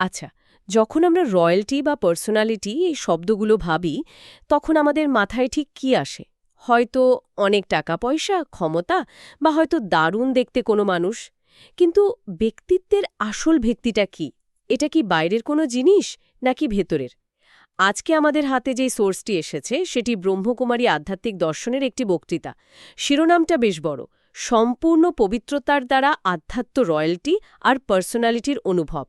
আচ্ছা, যখন আমরা রয়্যালটি বা পার্সোনালিটি এই শব্দগুলো ভাবি, তখন আমাদের মাথায় ঠিক কি আসে? হয়তো অনেক টাকা পয়সা, ক্ষমতা, বা হয়তো দারুণ দেখতে কোনো মানুষ। কিন্তু ব্যক্তিত্বের আসল ভিত্তিটা কি? এটা কি বাইরের কোনো জিনিস নাকি ভেতরের? আজকে আমাদের হাতে যেই সোর্সটি এসেছে সেটি ব্রহ্মকুমারী আধ্যাত্মিক দর্শনের একটি বক্তৃতা। শিরোনামটা বেশ বড়, সম্পূর্ণ পবিত্রতার দ্বারা আধ্যাত্ম রয়্যালটি আর পার্সোনালিটির অনুভব।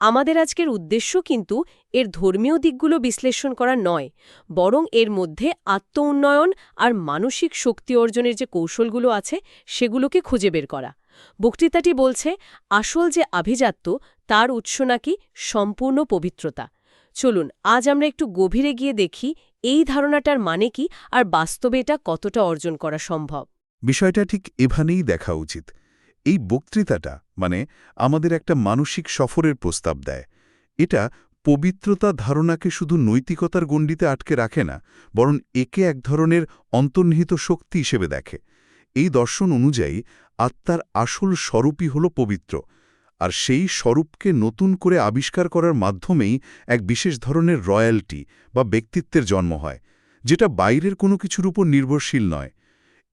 আমাদের আজকের উদ্দেশ্য কিন্তু এর ধর্মীয় দিকগুলো বিশ্লেষণ করা নয়, বরং এর মধ্যে আত্ম-উন্নয়ন আর মানসিক শক্তি অর্জনের যে কৌশলগুলো আছে সেগুলোকে খুঁজে বের করা। বক্তৃতাটি বলছে আসল যে আভিজাত্য তার উৎস নাকি সম্পূর্ণ পবিত্রতা। চলুন আজ আমরা একটু গভীরে গিয়ে দেখি এই ধারণাটার মানে কি আর বাস্তবে এটা কতটা অর্জন করা সম্ভব। বিষয়টা ঠিক এভাবেই দেখা উচিত। এই বক্তৃতাটা মানে আমাদের একটা মানসিক সফরের প্রস্তাব দেয়। এটা পবিত্রতা ধারণাকে শুধু নৈতিকতার গণ্ডিতে আটকে রাখে না, বরং একে এক ধরনের অন্তর্নিহিত শক্তি হিসেবে দেখে। এই দর্শন অনুযায়ী আত্মার আসল স্বরূপই হল পবিত্র, আর সেই স্বরূপকে নতুন করে আবিষ্কার করার মাধ্যমেই এক বিশেষ ধরনের রয়্যালটি বা ব্যক্তিত্বের জন্ম হয়, যেটা বাইরের কোনো কিছুর উপর নির্ভরশীল নয়।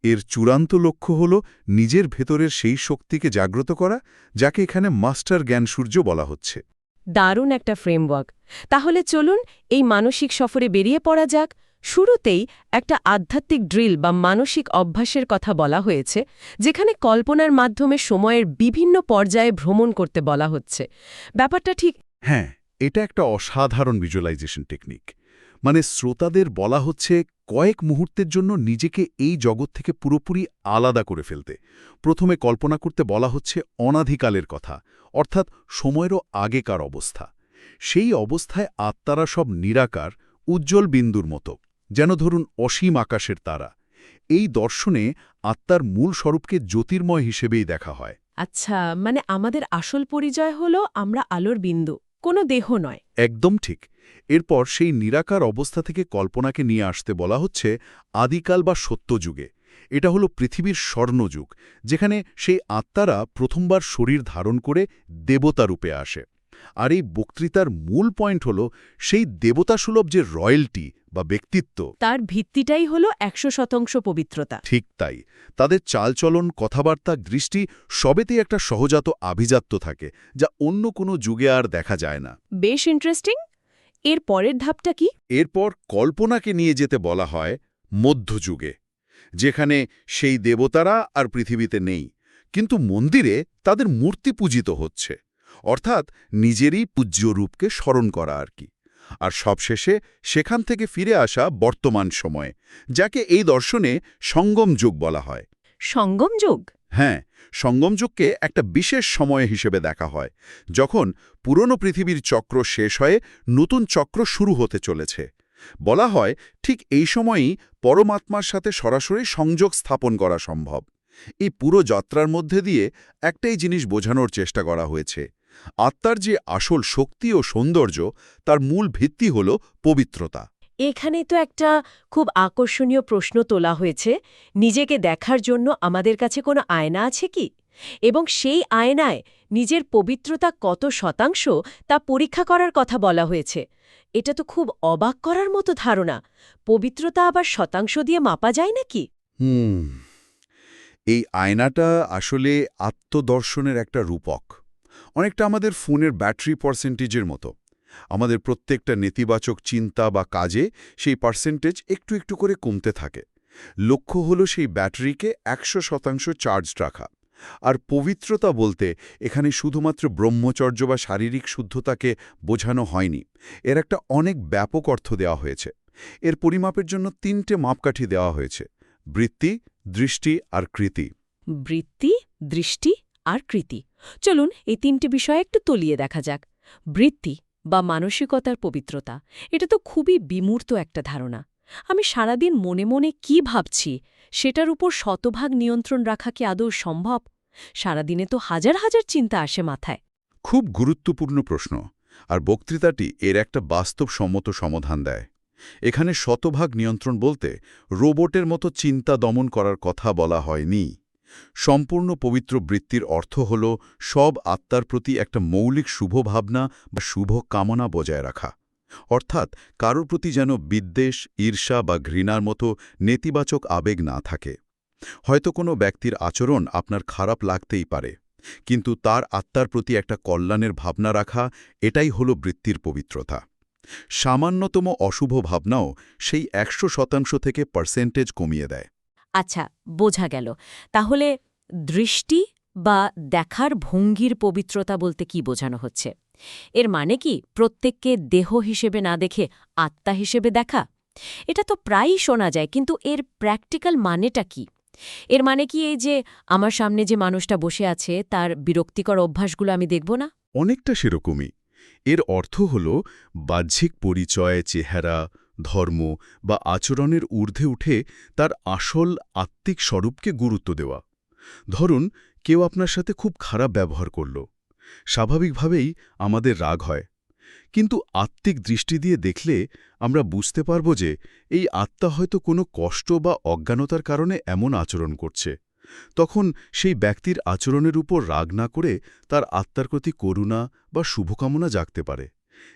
এর চূড়ান্ত লক্ষ্য হল নিজের ভেতরের সেই শক্তিকে জাগ্রত করা, যাকে এখানে মাস্টার জ্ঞান সূর্য বলা হচ্ছে। দারুণ একটা ফ্রেমওয়ার্ক। তাহলে চলুন এই মানসিক সফরে বেরিয়ে পড়া যাক। শুরুতেই একটা আধ্যাত্মিক ড্রিল বা মানসিক অভ্যাসের কথা বলা হয়েছে, যেখানে কল্পনার মাধ্যমে সময়ের বিভিন্ন পর্যায়ে ভ্রমণ করতে বলা হচ্ছে। ব্যাপারটা ঠিক। হ্যাঁ, এটা একটা অসাধারণ ভিজুয়ালাইজেশন টেকনিক। মানে শ্রোতাদের বলা হচ্ছে কয়েক মুহূর্তের জন্য নিজেকে এই জগৎ থেকে পুরোপুরি আলাদা করে ফেলতে। প্রথমে কল্পনা করতে বলা হচ্ছে অনাদিকালের কথা, অর্থাৎ সময়েরও আগেকার অবস্থা। সেই অবস্থায় আত্মারা সব নিরাকার, উজ্জ্বল বিন্দুর মতো, যেন ধরুন অসীম আকাশের তারা। এই দর্শনে আত্মার মূল স্বরূপকে জ্যোতির্ময় হিসেবেই দেখা হয়। আচ্ছা, মানে আমাদের আসল পরিচয় হলো আমরা আলোর বিন্দু, কোনো দেহ নয়। একদম ঠিক। এরপর সেই নিরাকার অবস্থা থেকে কল্পনাকে নিয়ে আসতে বলা হচ্ছে আদিকাল বা সত্যযুগে। এটা হলো পৃথিবীর স্বর্ণযুগ, যেখানে সেই আত্মারা প্রথমবার শরীর ধারণ করে দেবতা রূপে আসে। আর এই বক্তৃতার মূল পয়েন্ট হল সেই দেবতাসুলভ যে রয়্যালটি বা ব্যক্তিত্ব, তার ভিত্তিটাই হলো ১০০% পবিত্রতা। ঠিক তাই। তাদের চালচলন, কথাবার্তা, দৃষ্টি সবেতেই একটা সহজাত আভিজাত্য থাকে, যা অন্য কোনো যুগে আর দেখা যায় না। বেশ ইন্টারেস্টিং। এর পরের ধাপটা কি? এরপর কল্পনাকে নিয়ে যেতে বলা হয় মধ্যযুগে, যেখানে সেই দেবতারা আর পৃথিবীতে নেই, কিন্তু মন্দিরে তাদের মূর্তি পূজিত হচ্ছে, অর্থাৎ নিজেরই পূজ্য রূপকে স্মরণ করা আর কি। আর সবশেষে সেখান থেকে ফিরে আসা বর্তমান সময়ে, যাকে এই দর্শনে সঙ্গম যুগ বলা হয়। সঙ্গম যুগ? হ্যাঁ, সঙ্গম যুগকে একটা বিশেষ সময় হিসেবে দেখা হয়, যখন পুরনো পৃথিবীর চক্র শেষ হয়ে নতুন চক্র শুরু হতে চলেছে। বলা হয় ঠিক এই সময়ই পরমাত্মার সাথে সরাসরি সংযোগ স্থাপন করা সম্ভব। এই পুরো যাত্রার মধ্যে দিয়ে একটাই জিনিস বোঝানোর চেষ্টা করা হয়েছে: আত্মার যে আসল শক্তি ও সৌন্দর্য, তার মূল ভিত্তি হল পবিত্রতা। এখানে তো একটা খুব আকর্ষণীয় প্রশ্ন তোলা হয়েছে, নিজেকে দেখার জন্য আমাদের কাছে কোনো আয়না আছে কি? এবং সেই আয়নায় নিজের পবিত্রতা কত শতাংশ তা পরীক্ষা করার কথা বলা হয়েছে। এটা তো খুব অবাক করার মতো ধারণা। পবিত্রতা আবার শতাংশ দিয়ে মাপা যায় নাকি? হুম, এই আয়নাটা আসলে আত্মদর্শনের একটা রূপক। অনেকটা আমাদের ফোনের ব্যাটারি পার্সেন্টেজের মতো। আমাদের প্রত্যেকটা নেতিবাচক চিন্তা বা কাজে সেই পার্সেন্টেজ একটু একটু করে কমতে থাকে। লক্ষ্য হলো সেই ব্যাটারিকে ১০০% চার্জ রাখা। আর পবিত্রতা বলতে এখানে শুধুমাত্র ব্রহ্মচর্য বা শারীরিক শুদ্ধতাকে বোঝানো হয়নি। এর একটা অনেক ব্যাপক অর্থ দেওয়া হয়েছে। এর পরিমাপের জন্য ৩টে মাপকাঠি দেওয়া হয়েছে: বৃত্তি, দৃষ্টি আর কৃতি। বৃত্তি, দৃষ্টি আর কৃতি। চলুন এই তিনটে বিষয় একটু তলিয়ে দেখা যাক। বৃত্তি বা মানসিকতার পবিত্রতা, এটা তো খুবই বিমূর্ত একটা ধারণা। আমি সারাদিন মনে মনে কি ভাবছি সেটার উপর শতভাগ নিয়ন্ত্রণ রাখা কি আদৌ সম্ভব? সারাদিনে তো হাজার হাজার চিন্তা আসে মাথায়। খুব গুরুত্বপূর্ণ প্রশ্ন, আর বক্তৃতাটি এর একটা বাস্তবসম্মত সমাধান দেয়। এখানে শতভাগ নিয়ন্ত্রণ বলতে রোবটের মতো চিন্তা দমন করার কথা বলা হয়নি। সম্পূর্ণ পবিত্র বৃত্তির অর্থ হল সব আত্মার প্রতি একটা মৌলিক শুভ ভাবনা বা শুভ কামনা বজায় রাখা। অর্থাৎ কারোর প্রতি যেন বিদ্বেষ, ঈর্ষা বা ঘৃণার মতো নেতিবাচক আবেগ না থাকে। হয়তো কোনো ব্যক্তির আচরণ আপনার খারাপ লাগতেই পারে, কিন্তু তার আত্মার প্রতি একটা কল্যাণের ভাবনা রাখা, এটাই হল বৃত্তির পবিত্রতা। সামান্যতম অশুভ ভাবনাও সেই 100% থেকে পার্সেন্টেজ কমিয়ে দেয়। আচ্ছা, বোঝা গেল। তাহলে দৃষ্টি বা দেখার ভঙ্গির পবিত্রতা বলতে কি বোঝানো হচ্ছে? এর মানে কি প্রত্যেককে দেহ হিসেবে না দেখে আত্মা হিসেবে দেখা? এটা তো প্রায়ই শোনা যায়, কিন্তু এর প্র্যাকটিক্যাল মানেটা কি? এর মানে কি এই যে আমার সামনে যে মানুষটা বসে আছে তার বিরক্তিকর অভ্যাসগুলো আমি দেখব না? অনেকটা সেরকমই। এর অর্থ হল বাহ্যিক পরিচয়, চেহারা, ধর্ম বা আচরণের ঊর্ধ্বে উঠে তার আসল আত্মিক স্বরূপকে গুরুত্ব দেওয়া। ধরুন, কেউ আপনার সাথে খুব খারাপ ব্যবহার করল। স্বাভাবিকভাবেই আমাদের রাগ হয়, কিন্তু আত্মিক দৃষ্টি দিয়ে দেখলে আমরা বুঝতে পারব যে এই আত্মা হয়তো কোনো কষ্ট বা অজ্ঞানতার কারণে এমন আচরণ করছে। তখন সেই ব্যক্তির আচরণের উপর রাগ না করে তার আত্মার প্রতি করুণা বা শুভকামনা জাগতে পারে।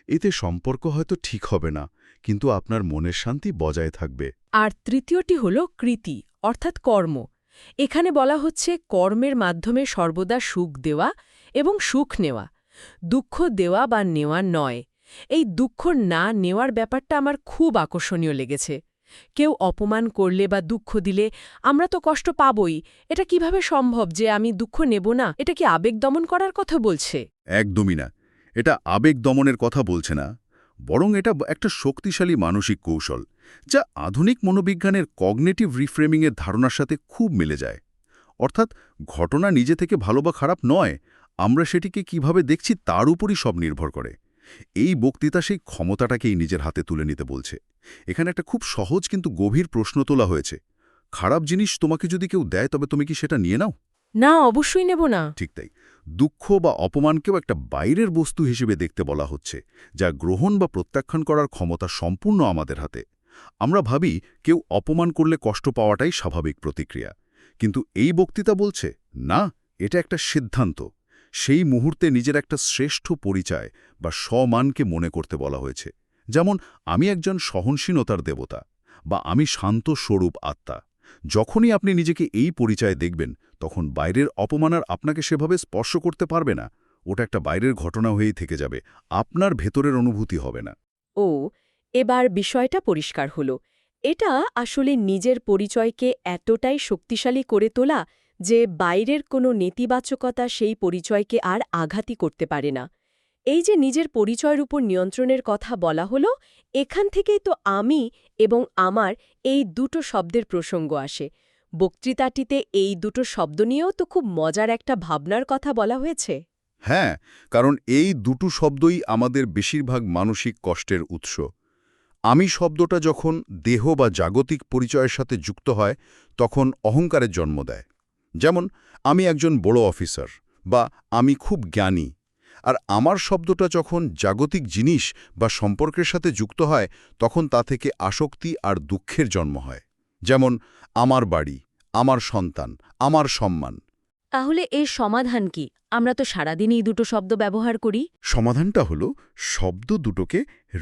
এতে সম্পর্ক হয়তো ঠিক হবে না, কিন্তু আপনার মনের শান্তি বজায় থাকবে। আর তৃতীয়টি হল কৃতি, অর্থাৎ কর্ম। এখানে বলা হচ্ছে কর্মের মাধ্যমে সর্বদা সুখ দেওয়া এবং সুখ নেওয়া, দুঃখ দেওয়া বা নেওয়া নয়। এই দুঃখ না নেওয়ার ব্যাপারটা আমার খুব আকর্ষণীয় লেগেছে। কেউ অপমান করলে বা দুঃখ দিলে আমরা তো কষ্ট পাবই। এটা কিভাবে সম্ভব যে আমি দুঃখ নেব না? এটা কি আবেগ দমন করার কথা বলছে? একদমই না। এটা আবেগ দমনের কথা বলছে না, বরং এটা একটা শক্তিশালী মানসিক কৌশল, যা আধুনিক মনোবিজ্ঞানের কগনিটিভ রিফ্রেমিংয়ের ধারণার সাথে খুব মিলে যায়। অর্থাৎ ঘটনা নিজে থেকে ভালো বা খারাপ নয়, আমরা সেটিকে কিভাবে দেখছি তার উপরই সব নির্ভর করে। এই বক্তৃতা সেই ক্ষমতাটাকেই নিজের হাতে তুলে নিতে বলছে। এখানে একটা খুব সহজ কিন্তু গভীর প্রশ্ন তোলা হয়েছে। খারাপ জিনিস তোমাকে যদি কেউ দেয়, তবে তুমি কি সেটা নিয়ে নাও? না, অবশ্যই নেব না। ঠিক তাই। দুঃখ বা অপমানকেও একটা বাইরের বস্তু হিসেবে দেখতে বলা হচ্ছে, যা গ্রহণ বা প্রত্যাখ্যান করার ক্ষমতা সম্পূর্ণ আমাদের হাতে। আমরা ভাবি কেউ অপমান করলে কষ্ট পাওয়াটাই স্বাভাবিক প্রতিক্রিয়া, কিন্তু এই বক্তৃতা বলছে না, এটা একটা সিদ্ধান্ত। সেই মুহূর্তে নিজের একটা শ্রেষ্ঠ পরিচয় বা স্বমানকে মনে করতে বলা হয়েছে। যেমন, আমি একজন সহনশীলতার দেবতা, বা আমি শান্ত স্বরূপ আত্মা। যখনই আপনি নিজেকে এই পরিচয়ে দেখবেন, তখন বাইরের অপমান আর আপনাকে সেভাবে স্পর্শ করতে পারবে না। ওটা একটা বাইরের ঘটনা হয়েই থেকে যাবে, আপনার ভেতরের অনুভূতি হবে না। ও, এবার বিষয়টা পরিষ্কার হল। এটা আসলে নিজের পরিচয়কে এতটাই শক্তিশালী করে তোলা যে বাইরের কোনো নেতিবাচকতা সেই পরিচয়কে আর আঘাতই করতে পারে না। এই যে নিজের পরিচয়ের উপর নিয়ন্ত্রণের কথা বলা হলো, এখান থেকেই তো আমি এবং আমার এই দুটো শব্দের প্রসঙ্গ আসে। বক্তৃতাটিতে এই দুটো শব্দ নিয়েও তো খুব মজার একটা ভাবনার কথা বলা হয়েছে। হ্যাঁ, কারণ এই দুটো শব্দই আমাদের বেশিরভাগ মানসিক কষ্টের উৎস। আমি শব্দটা যখন দেহ বা জাগতিক পরিচয়ের সাথে যুক্ত হয়, তখন অহংকারের জন্ম দেয়। যেমন, আমি একজন বড় অফিসার, বা আমি খুব জ্ঞানী। আর আমার শব্দটা যখন জাগতিক জিনিস বা সম্পর্কের সাথে যুক্ত হয়, তখন তা থেকে আসক্তি আর দুঃখের জন্ম হয়। যেমন, আমার বাড়ি, আমার সন্তান, আমার সম্মান। তাহলে এর সমাধান কি? আমরা তো সারাদিনই এই দুটো শব্দ ব্যবহার করি। সমাধানটা হল শব্দ দুটোকে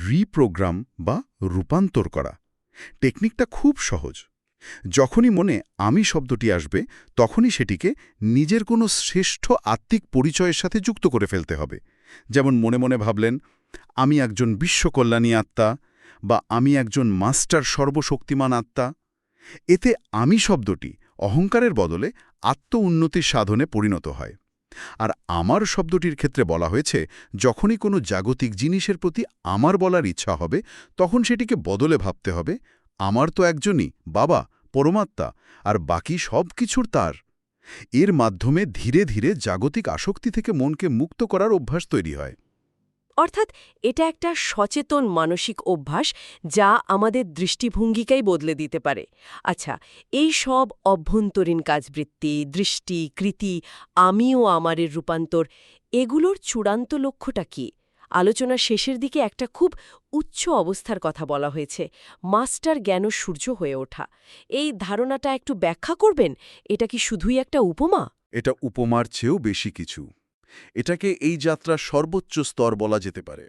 রিপ্রোগ্রাম বা রূপান্তর করা। টেকনিকটা খুব সহজ। যখনই মনে আমি শব্দটি আসবে, তখনই সেটিকে নিজের কোনো শ্রেষ্ঠ আত্মিক পরিচয়ের সাথে যুক্ত করে ফেলতে হবে। যেমন, মনে মনে ভাবলেন, আমি একজন বিশ্বকল্যাণী আত্মা, বা আমি একজন মাস্টার সর্বশক্তিমান আত্মা। এতে আমি শব্দটি অহংকারের বদলে আত্ম-উন্নতির সাধনে পরিণত হয়। আর আমার শব্দটির ক্ষেত্রে বলা হয়েছে, যখনই কোনো জাগতিক জিনিসের প্রতি আমার বলার ইচ্ছা হবে, তখন সেটিকে বদলে ভাবতে হবে, আমার তো একজনই বাবা, পরমাত্মা, আর বাকি সব কিছুর তার। এর মাধ্যমে ধীরে ধীরে জাগতিক আসক্তি থেকে মনকে মুক্ত করার অভ্যাস তৈরি হয়। অর্থাৎ এটা একটা সচেতন মানসিক অভ্যাস যা আমাদের দৃষ্টিভঙ্গিকেই বদলে দিতে পারে। আচ্ছা, এই সব অভ্যন্তরীণ কাজবৃত্তি, দৃষ্টি, কৃতি, আমি ও আমারের রূপান্তর, এগুলোর চূড়ান্ত লক্ষ্যটা কি? আলোচনার শেষের দিকে একটা খুব উচ্চ অবস্থার কথা বলা হয়েছে, মাস্টার জ্ঞান ও সূর্য হয়ে ওঠা। এই ধারণাটা একটু ব্যাখ্যা করবেন? এটা কি শুধুই একটা উপমা? এটা উপমার চেয়েও বেশি কিছু। এটাকে এই যাত্রার সর্বোচ্চ স্তর বলা যেতে পারে।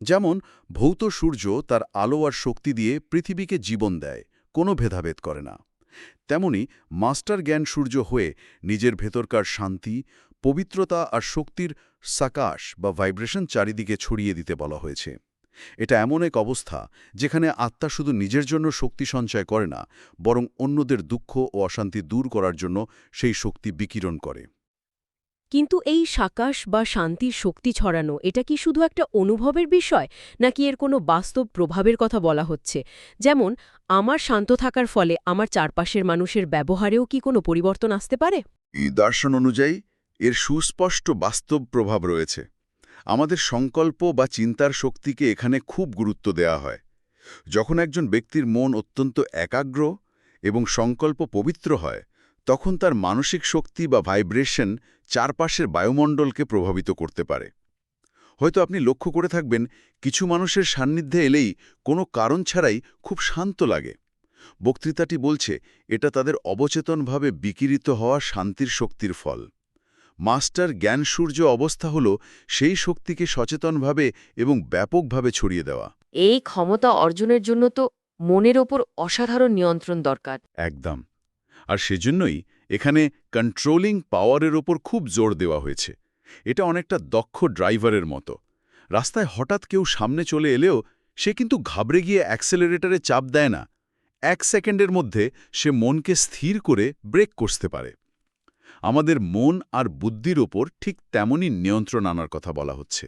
যেমন ভৌত সূর্য তার আলো আর শক্তি দিয়ে পৃথিবীকে জীবন দেয়, কোনো ভেদাভেদ করে না। তেমনি মাস্টার জ্ঞান সূর্য হয়ে নিজের ভেতরকার শান্তি, পবিত্রতা আর শক্তির সাকাশ বা ভাইব্রেশন চারিদিকে ছড়িয়ে দিতে বলা হয়েছে। এটা এমন এক অবস্থা যেখানে আত্মা শুধু নিজের জন্য শক্তি সঞ্চয় করে না, বরং অন্যদের দুঃখ ও অশান্তি দূর করার জন্য সেই শক্তি বিকিরণ করে। কিন্তু এই সাকাশ বা শান্তির শক্তি ছড়ানো, এটা কি শুধু একটা অনুভবের বিষয়, নাকি এর কোনো বাস্তব প্রভাবের কথা বলা হচ্ছে? যেমন, আমার শান্ত থাকার ফলে আমার চারপাশের মানুষের ব্যবহারেও কি কোনো পরিবর্তন আসতে পারে? এই দর্শন অনুযায়ী এর সুস্পষ্ট বাস্তব প্রভাব রয়েছে। আমাদের সংকল্প বা চিন্তার শক্তিকে এখানে খুব গুরুত্ব দেওয়া হয়। যখন একজন ব্যক্তির মন অত্যন্ত একাগ্র এবং সংকল্প পবিত্র হয়, তখন তার মানসিক শক্তি বা ভাইব্রেশন চারপাশের বায়ুমণ্ডলকে প্রভাবিত করতে পারে। হয়তো আপনি লক্ষ্য করে থাকবেন, কিছু মানুষের সান্নিধ্যে এলেই কোনো কারণ ছাড়াই খুব শান্ত লাগে। বক্তৃতাটি বলছে এটা তাদের অবচেতনভাবে বিকিরিত হওয়া শান্তির শক্তির ফল। মাস্টার জ্ঞান সূর্য অবস্থা হল সেই শক্তিকে সচেতনভাবে এবং ব্যাপকভাবে ছড়িয়ে দেওয়া। এই ক্ষমতা অর্জনের জন্য তো মনের ওপর অসাধারণ নিয়ন্ত্রণ দরকার। একদম। আর সেজন্যই এখানে কন্ট্রোলিং পাওয়ারের ওপর খুব জোর দেওয়া হয়েছে। এটা অনেকটা দক্ষ ড্রাইভারের মতো। রাস্তায় হঠাৎ কেউ সামনে চলে এলেও সে কিন্তু ঘাবড়ে গিয়ে অ্যাক্সেলারেটরে চাপ দেয় না। 1 সেকেন্ডের মধ্যে সে মনকে স্থির করে ব্রেক করতে পারে। আমাদের মন আর বুদ্ধির ওপর ঠিক তেমনই নিয়ন্ত্রণ আনার কথা বলা হচ্ছে।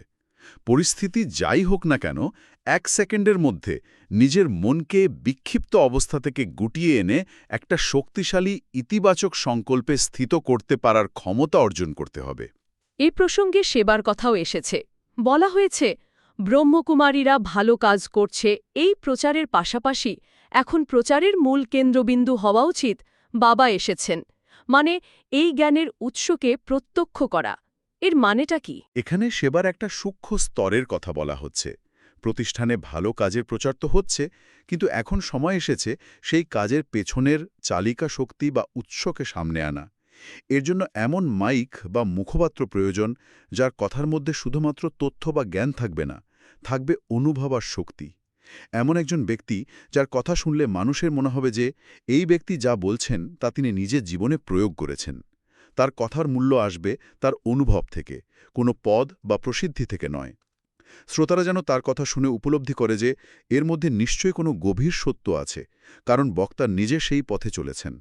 পরিস্থিতি যাই হোক না কেন, 1 সেকেন্ডের মধ্যে নিজের মনকে বিক্ষিপ্ত অবস্থা থেকে গুটিয়ে এনে একটা শক্তিশালী ইতিবাচক সংকল্পে স্থিত করতে পারার ক্ষমতা অর্জন করতে হবে। এই প্রসঙ্গে সেবার কথাও এসেছে। বলা হয়েছে, ব্রহ্মকুমারীরা ভালো কাজ করছে, এই প্রচারের পাশাপাশি এখন প্রচারের মূল কেন্দ্রবিন্দু হওয়া উচিত বাবা এসেছেন। মানে, এই জ্ঞানের উৎসকে প্রত্যক্ষ করা। এর মানেটা কি? এখানে সেবার একটা সূক্ষ্ম স্তরের কথা বলা হচ্ছে। প্রতিষ্ঠানে ভালো কাজের প্রচার তো হচ্ছে, কিন্তু এখন সময় এসেছে সেই কাজের পেছনের চালিকা শক্তি বা উৎসকে সামনে আনা। এর জন্য এমন মাইক বা মুখপাত্র প্রয়োজন, যার কথার মধ্যে শুধুমাত্র তথ্য বা জ্ঞান থাকবে না, থাকবে অনুভব আর শক্তি। এমন একজন ব্যক্তি যার কথা শুনলে মানুষের মনে হবে যে এই ব্যক্তি যা বলছেন তা তিনি নিজের জীবনে প্রয়োগ করেছেন। তার কথার মূল্য আসবে তার অনুভব থেকে, কোনো পদ বা প্রসিদ্ধি থেকে নয়। শ্রোতারা যেন তার কথা শুনে উপলব্ধি করে যে এর মধ্যে নিশ্চয়ই কোনো গভীর সত্য আছে, কারণ বক্তা নিজে সেই পথে চলেছেন।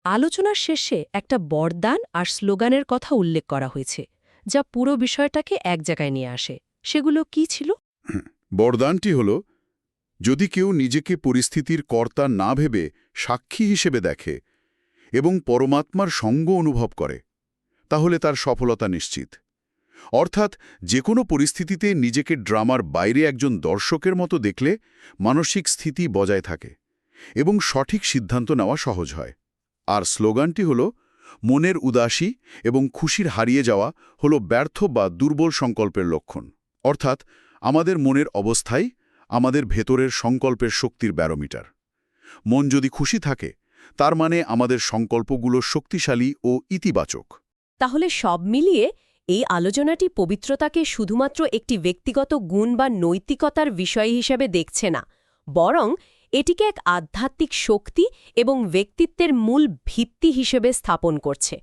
আলোচনার শেষে একটা বরদান আর স্লোগানের কথা উল্লেখ করা হয়েছে, যা পুরো বিষয়টাকে এক জায়গায় নিয়ে আসে। সেগুলো কি ছিল? বরদানটি হল, যদি কেউ নিজেকে পরিস্থিতির কর্তা না ভেবে সাক্ষী হিসেবে দেখে এবং পরমাত্মার সঙ্গ অনুভব করে, তাহলে তার সফলতা নিশ্চিত। অর্থাৎ যে কোনো পরিস্থিতিতে নিজেকে ড্রামার বাইরে একজন দর্শকের মতো দেখলে মানসিক স্থিতি বজায় থাকে এবং সঠিক সিদ্ধান্ত নেওয়া সহজ হয়। আর স্লোগানটি হল, মনের উদাসী এবং খুশির হারিয়ে যাওয়া হল ব্যর্থ বা দুর্বল সংকল্পের লক্ষণ। অর্থাৎ আমাদের মনের অবস্থাই আমাদের ভেতরের সংকল্পের শক্তির ব্যারোমিটার। মন যদি খুশি থাকে, তার মানে আমাদের সংকল্পগুলো শক্তিশালী ও ইতিবাচক। তাহলে সব মিলিয়ে এই আলোচনাটি পবিত্রতাকে শুধুমাত্র একটি ব্যক্তিগত গুণ বা নৈতিকতার বিষয় হিসেবে দেখছে না, বরং এটিকে এক আধ্যাত্মিক শক্তি এবং ব্যক্তিত্বের মূল ভিত্তি হিসেবে স্থাপন করছে।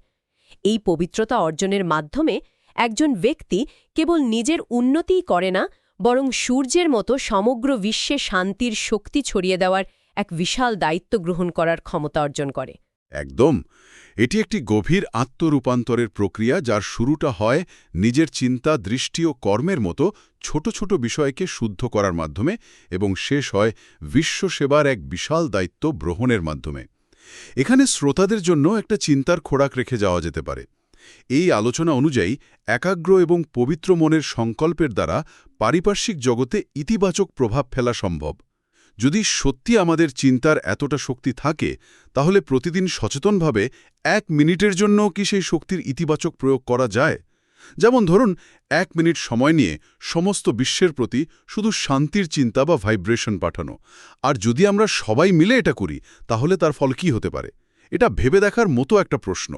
এই পবিত্রতা অর্জনের মাধ্যমে একজন ব্যক্তি কেবল নিজের উন্নতিই করে না, বরং সূর্যের মতো সমগ্র বিশ্বে শান্তির শক্তি ছড়িয়ে দেওয়ার এক বিশাল দায়িত্ব গ্রহণ করার ক্ষমতা অর্জন করে। একদম। এটি একটি গভীর আত্মরূপান্তরের প্রক্রিয়া, যার শুরুটা হয় নিজের চিন্তা, দৃষ্টি ও কর্মের মতো ছোট ছোট বিষয়কে শুদ্ধ করার মাধ্যমে এবং শেষ হয় বিশ্বসেবার এক বিশাল দায়িত্ব গ্রহণের মাধ্যমে। এখানে শ্রোতাদের জন্য একটা চিন্তার খোরাক রেখে যাওয়া যেতে পারে। এই আলোচনা অনুযায়ী একাগ্র এবং পবিত্র মনের সংকল্পের দ্বারা পারিপার্শ্বিক জগতে ইতিবাচক প্রভাব ফেলা সম্ভব। যদি সত্যি আমাদের চিন্তার এতটা শক্তি থাকে, তাহলে প্রতিদিন সচেতনভাবে 1 মিনিটের জন্য কি সেই শক্তির ইতিবাচক প্রয়োগ করা যায়? যেমন ধরুন 1 মিনিট সময় নিয়ে সমস্ত বিশ্বের প্রতি শুধু শান্তির চিন্তা বা ভাইব্রেশন পাঠানো। আর যদি আমরা সবাই মিলে এটা করি তাহলে তার ফল কি হতে পারে? এটা ভেবে দেখার মতো একটা প্রশ্ন।